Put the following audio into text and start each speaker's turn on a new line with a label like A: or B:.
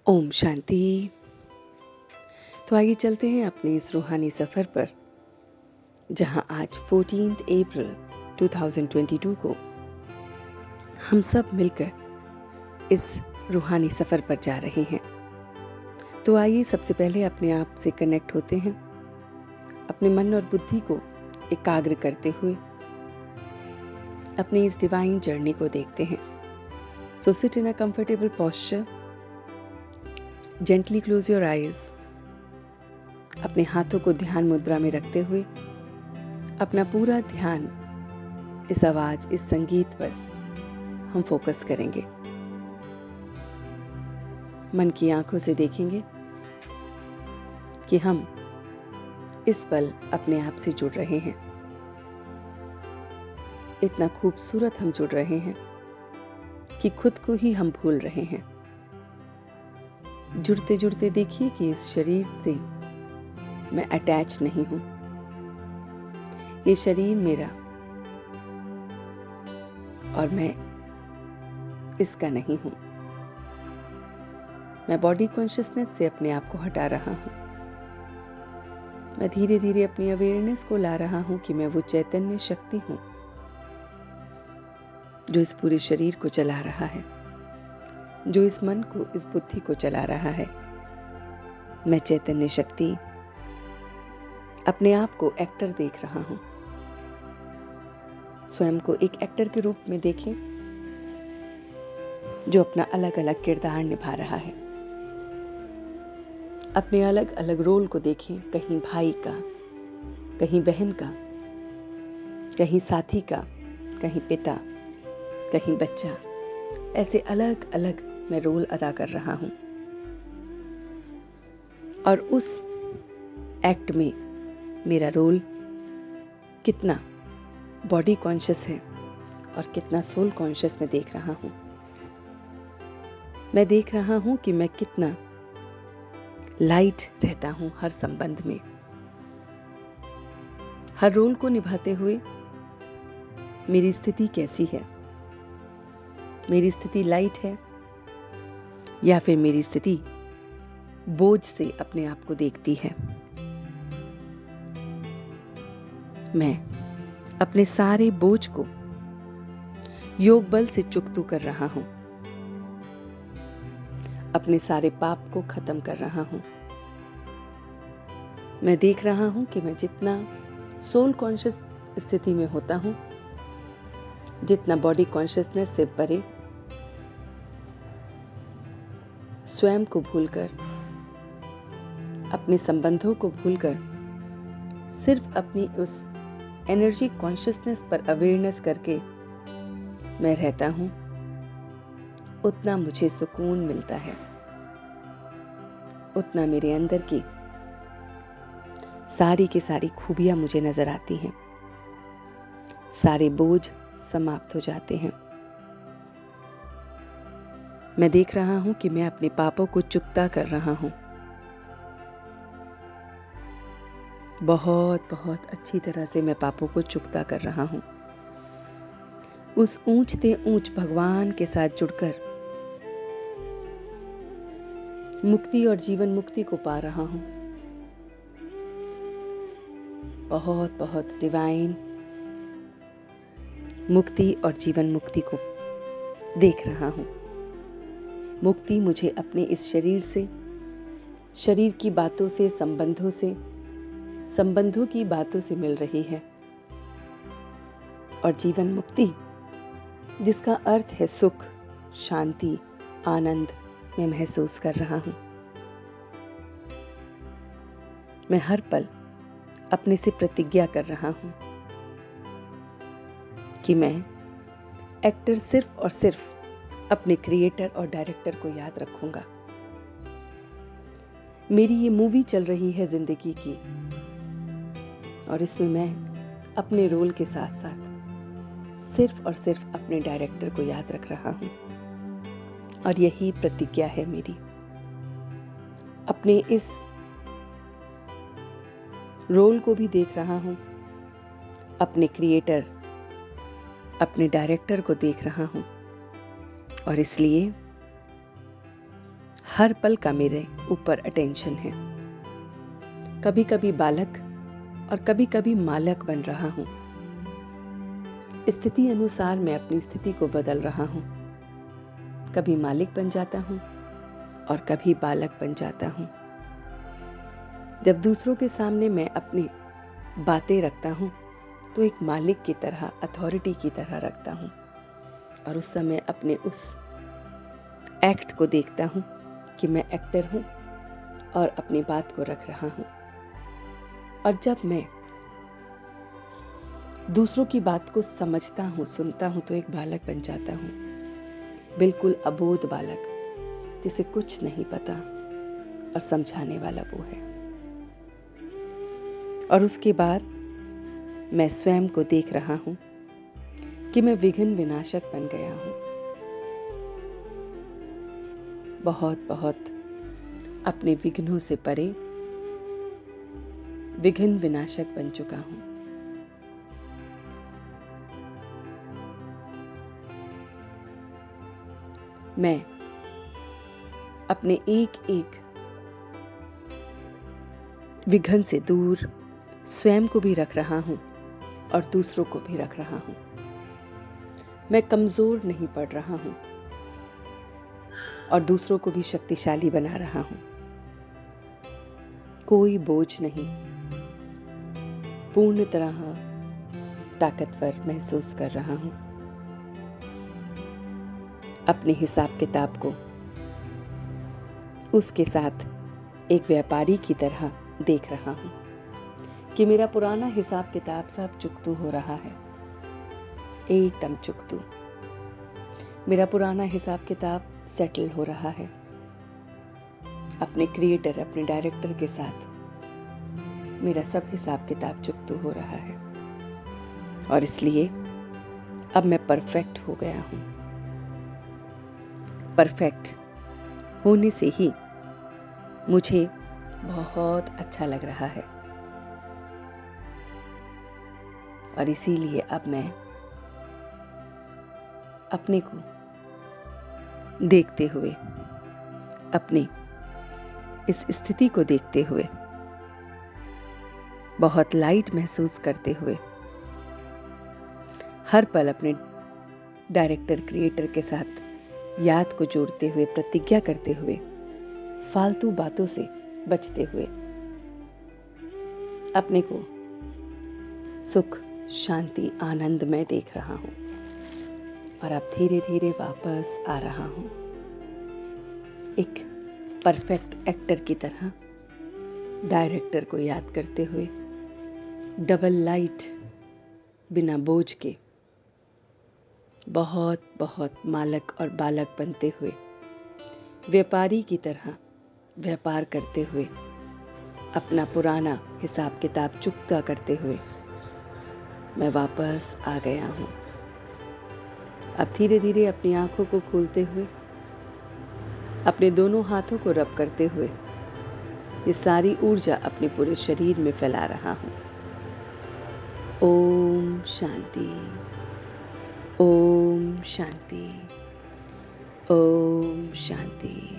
A: ओम शांति। तो आइए चलते हैं अपने इस रूहानी सफ़र पर, जहां आज 14 अप्रैल 2022 को हम सब मिलकर इस रूहानी सफ़र पर जा रहे हैं। तो आइए सबसे पहले अपने आप से कनेक्ट होते हैं, अपने मन और बुद्धि को एकाग्र करते हुए अपनी इस डिवाइन जर्नी को देखते हैं। So sit in a comfortable posture, gently close your eyes. अपने हाथों को ध्यान मुद्रा में रखते हुए अपना पूरा ध्यान इस आवाज, इस संगीत पर हम फोकस करेंगे। मन की आंखों से देखेंगे कि हम इस पल अपने आप से जुड़ रहे हैं। इतना खूबसूरत हम जुड़ रहे हैं कि खुद को ही हम भूल रहे हैं। जुड़ते जुड़ते देखिए कि इस शरीर से मैं अटैच नहीं हूं। ये शरीर मेरा और मैं इसका नहीं हूं। मैं बॉडी कॉन्शियसनेस से अपने आप को हटा रहा हूं। मैं धीरे धीरे अपनी अवेयरनेस को ला रहा हूं कि मैं वो चैतन्य शक्ति हूं जो इस पूरे शरीर को चला रहा है, जो इस मन को, इस बुद्धि को चला रहा है। मैं चैतन्य शक्ति अपने आप को एक्टर देख रहा हूं। स्वयं को एक एक्टर के रूप में देखें जो अपना अलग अलग किरदार निभा रहा है। अपने अलग अलग रोल को देखें, कहीं भाई का, कहीं बहन का, कहीं साथी का, कहीं पिता, कहीं बच्चा। ऐसे अलग अलग मैं रोल अदा कर रहा हूं और उस एक्ट में मेरा रोल कितना बॉडी कॉन्शियस है और कितना सोल कॉन्शियस मैं देख रहा हूं। मैं देख रहा हूं कि मैं कितना लाइट रहता हूं हर संबंध में। हर रोल को निभाते हुए मेरी स्थिति कैसी है? मेरी स्थिति लाइट है या फिर मेरी स्थिति बोझ से अपने आप को देखती है? मैं अपने सारे बोझ को योग बल से चुकतू कर रहा हूं। अपने सारे पाप को खत्म कर रहा हूं। मैं देख रहा हूं कि मैं जितना सोल कॉन्शियस स्थिति में होता हूं, जितना बॉडी कॉन्शियसनेस से परे, स्वयं को भूलकर, अपने संबंधों को भूलकर, सिर्फ अपनी उस एनर्जी कॉन्शियसनेस पर अवेयरनेस करके मैं रहता हूं, उतना मुझे सुकून मिलता है। उतना मेरे अंदर की सारी की सारी खूबियां मुझे नजर आती हैं। सारे बोझ समाप्त हो जाते हैं। मैं देख रहा हूं कि मैं अपने पापों को चुकता कर रहा हूं। बहुत बहुत अच्छी तरह से मैं पापों को चुकता कर रहा हूं। उस ऊंचते ऊंच भगवान के साथ जुड़कर मुक्ति और जीवन मुक्ति को पा रहा हूं। बहुत बहुत डिवाइन मुक्ति और जीवन मुक्ति को देख रहा हूं। मुक्ति मुझे अपने इस शरीर से, शरीर की बातों से, संबंधों की बातों से मिल रही है। और जीवन मुक्ति, जिसका अर्थ है सुख, शांति, आनंद, मैं महसूस कर रहा हूं। मैं हर पल अपने से प्रतिज्ञा कर रहा हूं कि मैं एक्टर सिर्फ और सिर्फ अपने क्रिएटर और डायरेक्टर को याद रखूंगा। मेरी ये मूवी चल रही है जिंदगी की, और इसमें मैं अपने रोल के साथ साथ सिर्फ और सिर्फ अपने डायरेक्टर को याद रख रहा हूं। और यही प्रतिज्ञा है मेरी। अपने इस रोल को भी देख रहा हूं, अपने क्रिएटर, अपने डायरेक्टर को देख रहा हूं, और इसलिए हर पल का मेरे ऊपर अटेंशन है। कभी कभी बालक और कभी कभी मालक बन रहा हूँ। स्थिति अनुसार मैं अपनी स्थिति को बदल रहा हूँ। कभी मालिक बन जाता हूँ और कभी बालक बन जाता हूँ। जब दूसरों के सामने मैं अपनी बातें रखता हूँ तो एक मालिक की तरह, अथॉरिटी की तरह रखता हूँ, और उस समय अपने उस एक्ट को देखता हूँ कि मैं एक्टर हूँ और अपनी बात को रख रहा हूँ। और जब मैं दूसरों की बात को समझता हूँ, सुनता हूँ, तो एक बालक बन जाता हूँ, बिल्कुल अबोध बालक, जिसे कुछ नहीं पता, और समझाने वाला वो है। और उसके बाद मैं स्वयं को देख रहा हूँ कि मैं विघ्न विनाशक बन गया हूँ। बहुत बहुत अपने विघ्नों से परे विघ्न विनाशक बन चुका हूँ। मैं अपने एक एक विघ्न से दूर स्वयं को भी रख रहा हूँ और दूसरों को भी रख रहा हूँ। मैं कमजोर नहीं पड़ रहा हूँ और दूसरों को भी शक्तिशाली बना रहा हूँ। कोई बोझ नहीं, पूर्ण तरह ताकतवर महसूस कर रहा हूँ। अपने हिसाब किताब को उसके साथ एक व्यापारी की तरह देख रहा हूँ कि मेरा पुराना हिसाब किताब सब चुकतू हो रहा है, एकदम चुकतू। मेरा पुराना हिसाब किताब सेटल हो रहा है। अपने क्रिएटर, अपने डायरेक्टर के साथ मेरा सब हिसाब किताब चुकतू हो रहा है, और इसलिए अब मैं परफेक्ट हो गया हूँ। परफेक्ट होने से ही मुझे बहुत अच्छा लग रहा है, और इसीलिए अब मैं अपने को देखते हुए, अपनी इस स्थिति को देखते हुए, बहुत लाइट महसूस करते हुए, हर पल अपने डायरेक्टर, क्रिएटर के साथ याद को जोड़ते हुए, प्रतिज्ञा करते हुए, फालतू बातों से बचते हुए, अपने को सुख, शांति, आनंद में देख रहा हूँ। और अब धीरे धीरे वापस आ रहा हूँ, एक परफेक्ट एक्टर की तरह, डायरेक्टर को याद करते हुए, डबल लाइट, बिना बोझ के, बहुत बहुत मालक और बालक बनते हुए, व्यापारी की तरह व्यापार करते हुए, अपना पुराना हिसाब किताब चुकता करते हुए मैं वापस आ गया हूँ। अब धीरे धीरे अपनी आंखों को खोलते हुए, अपने दोनों हाथों को रब करते हुए, ये सारी ऊर्जा अपने पूरे शरीर में फैला रहा हूँ। ओम शांति, ओम शांति, ओम शांति।